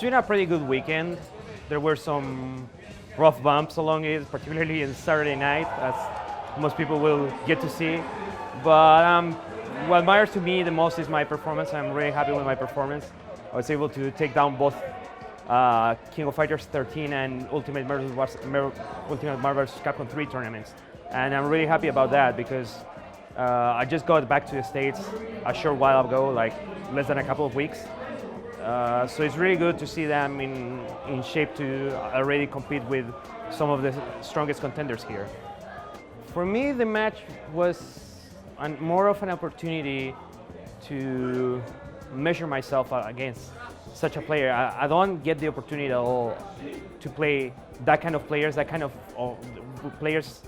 been a pretty good weekend. There were some rough bumps along it, particularly on Saturday night, as most people will get to see. But what matters to me the most is my performance. I'm really happy with my performance. I was able to take down both King of Fighters 13 and Ultimate Marvel vs. Capcom 3 tournaments. And I'm really happy about that because I just got back to the States a short while ago, like less than a couple of weeks. So it's really good to see them in shape to already compete with some of the strongest contenders here. For me, the match was more of an opportunity to measure myself against such a player. I don't get the opportunity at all to play that kind of players, players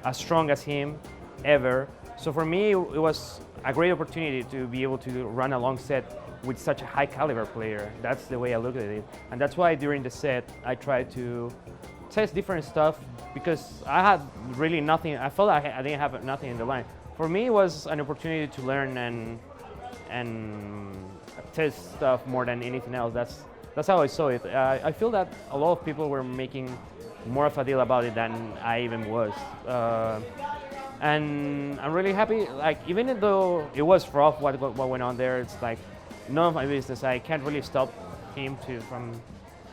as strong as him ever. So for me, it was a great opportunity to be able to run a long set with such a high caliber player. That's the way I look at it. And that's why during the set, I tried to test different stuff because I had really nothing. I felt I didn't have nothing in the line. For me, it was an opportunity to learn and test stuff more than anything else. That's how I saw it. I feel that a lot of people were making more of a deal about it than I even was. And I'm really happy. Like, even though it was rough what went on there, it's like none of my business. I can't really stop him from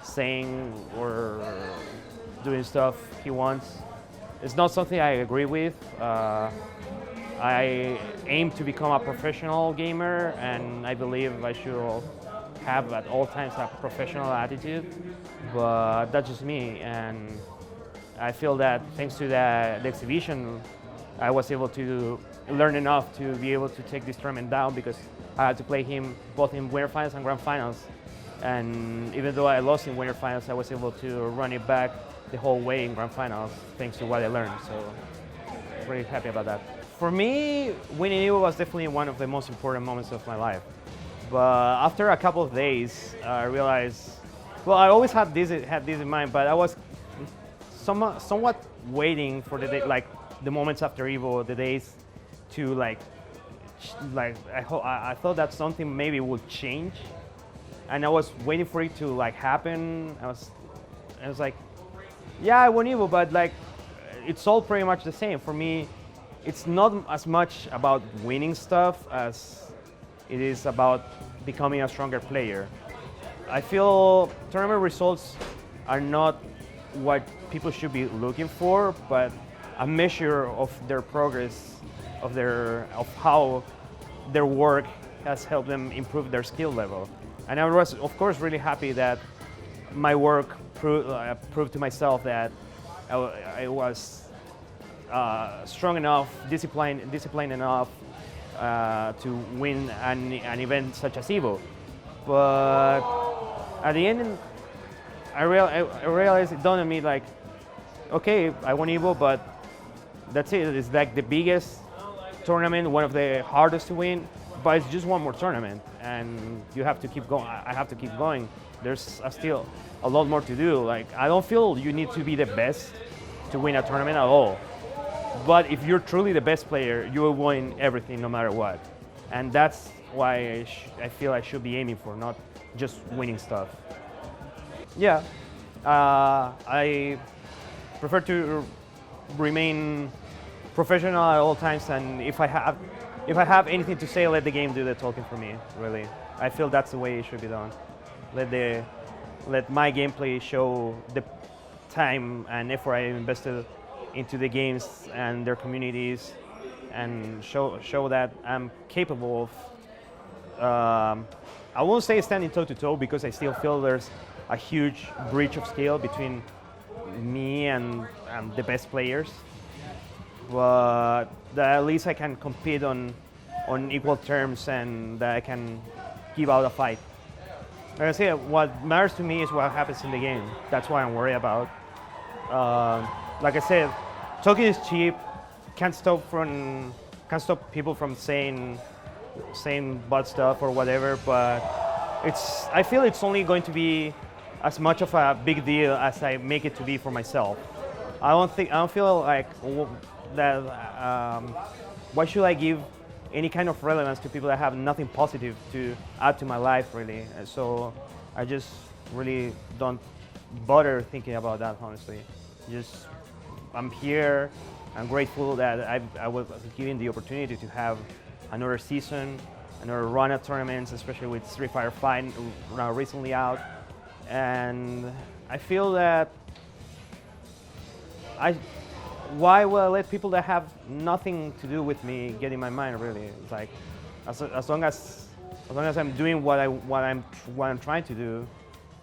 saying or doing stuff he wants. It's not something I agree with. I aim to become a professional gamer, and I believe I should have at all times a professional attitude, but that's just me. And I feel that thanks to the exhibition, I was able to learn enough to be able to take this tournament down because I had to play him both in winter finals and grand finals. And even though I lost in winter finals, I was able to run it back the whole way in grand finals thanks to what I learned. So I'm really happy about that. For me, winning Evo was definitely one of the most important moments of my life. But after a couple of days, I realized, well, I always had this in mind, but I was somewhat waiting for the day, like the moments after Evo, the days to I thought that something maybe would change, and I was waiting for it to happen. I was like, yeah, I won Evo, but it's all pretty much the same for me. It's not as much about winning stuff as it is about becoming a stronger player. I feel tournament results are not what people should be looking for, but a measure of their progress, of how their work has helped them improve their skill level. And I was, of course, really happy that my work proved to myself that I was strong enough, disciplined enough to win an event such as Evo. But at the end, I realized it dawned on me okay, I won Evo, but that's it. It's like the biggest tournament, one of the hardest to win, but it's just one more tournament, and you have to keep going. I have to keep going. There's still a lot more to do. I don't feel you need to be the best to win a tournament at all. But if you're truly the best player, you will win everything no matter what. And that's why I feel I should be aiming for, not just winning stuff. Yeah, I prefer to remain professional at all times, and if I have anything to say, let the game do the talking for me, really. I feel that's the way it should be done. Let my gameplay show the time and effort I invested into the games and their communities, and show that I'm capable of, I won't say standing toe-to-toe because I still feel there's a huge breach of skill between me and the best players, but that at least I can compete on equal terms and that I can give out a fight. Like I say, what matters to me is what happens in the game. That's what I'm worried about. Like I said, talking is cheap. Can't stop people from saying bad stuff or whatever. But I feel it's only going to be as much of a big deal as I make it to be for myself. I don't feel like that. Why should I give any kind of relevance to people that have nothing positive to add to my life, really? So I just really don't bother thinking about that, honestly. Just, I'm here. I'm grateful that I was given the opportunity to have another season, another run at tournaments, especially with Street Fighter V now recently out. And I feel that why will I let people that have nothing to do with me get in my mind? Really, it's like as long as I'm doing what I'm trying to do,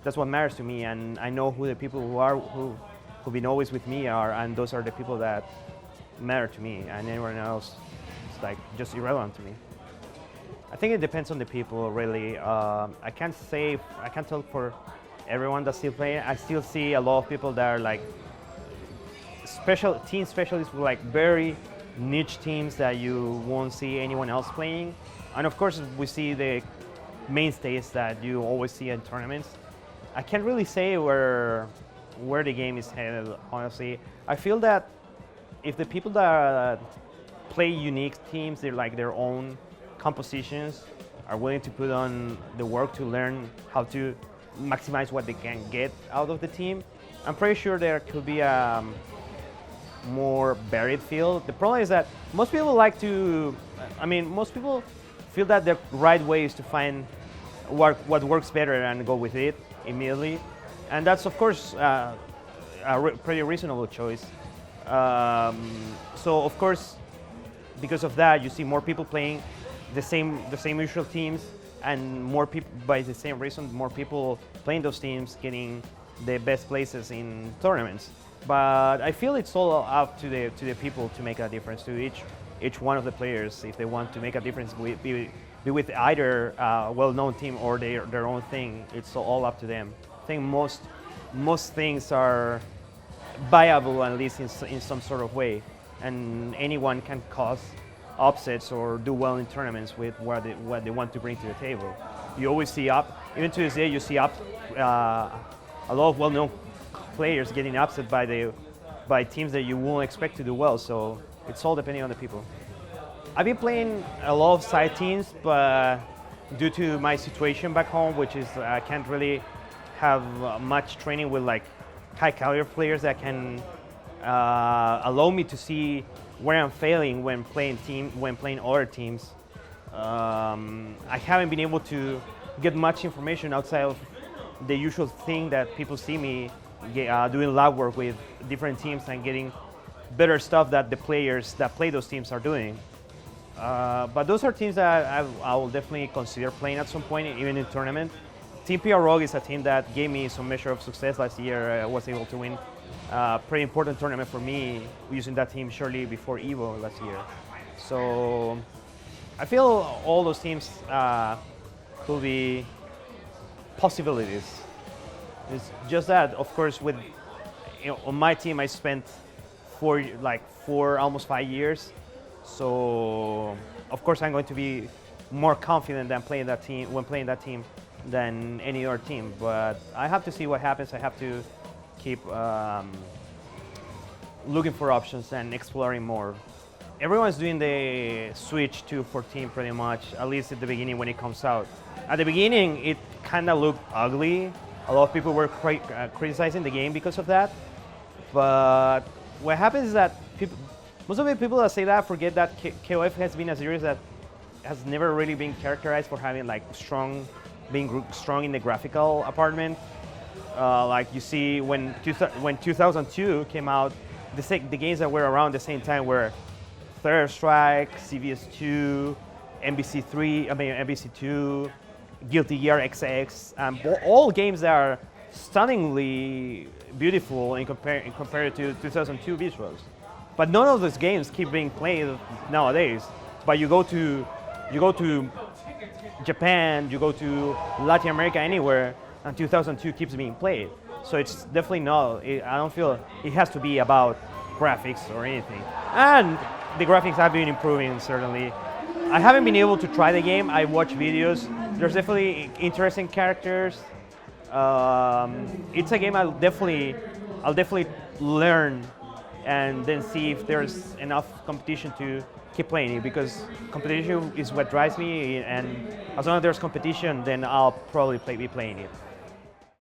that's what matters to me. And I know who the people who've been always with me are, and those are the people that matter to me. And anyone else is like just irrelevant to me. I think it depends on the people, really. I can't tell for everyone that's still playing. I still see a lot of people that are like team specialists with like very niche teams that you won't see anyone else playing. And of course, we see the mainstays that you always see in tournaments. I can't really say where the game is headed, honestly. I feel that if the people that play unique teams, they're like their own compositions, are willing to put on the work to learn how to maximize what they can get out of the team, I'm pretty sure there could be a more varied field. The problem is that most people most people feel that the right way is to find what works better and go with it immediately. And that's, of course, a pretty reasonable choice. So, of course, because of that, you see more people playing the same usual teams, and more people, by the same reason, more people playing those teams getting the best places in tournaments. But I feel it's all up to the people to make a difference, to each one of the players. If they want to make a difference, be with either a well-known team or their own thing, it's all up to them. I think most things are viable, at least in some sort of way, and anyone can cause upsets or do well in tournaments with what they want to bring to the table. You always see even to this day, you see a lot of well-known players getting upset by teams that you won't expect to do well. So it's all depending on the people. I've been playing a lot of side teams, but due to my situation back home, which is I can't really have much training with like high caliber players that can allow me to see where I'm failing when playing other teams. I haven't been able to get much information outside of the usual thing that people see me doing lab work with different teams and getting better stuff that the players that play those teams are doing. But those are teams that I will definitely consider playing at some point, even in tournament. Team PR Rogue is a team that gave me some measure of success last year. I was able to win a pretty important tournament for me using that team shortly before EVO last year. So I feel all those teams could be possibilities. It's just that, of course, on my team I spent almost 5 years. So of course I'm going to be more confident than playing that team than any other team. But I have to see what happens. I have to keep looking for options and exploring more. Everyone's doing the switch to 14 pretty much, at least at the beginning when it comes out. At the beginning, it kind of looked ugly. A lot of people were criticizing the game because of that. But what happens is that most of the people that say that forget that KOF has been a series that has never really been characterized for having being strong in the graphical apartment. Like you see when 2002 came out, the games that were around the same time were Third Strike, CVS2, MBC2, Guilty Gear XX, all games that are stunningly beautiful compared to 2002 visuals. But none of those games keep being played nowadays. But you go to Japan, you go to Latin America, anywhere, and 2002 keeps being played. So it's definitely not. I don't feel it has to be about graphics or anything. And the graphics have been improving, certainly. I haven't been able to try the game. I watch videos. There's definitely interesting characters. It's a game I'll definitely learn and then see if there's enough competition to keep playing it, because competition is what drives me, and as long as there's competition, then I'll probably be playing it.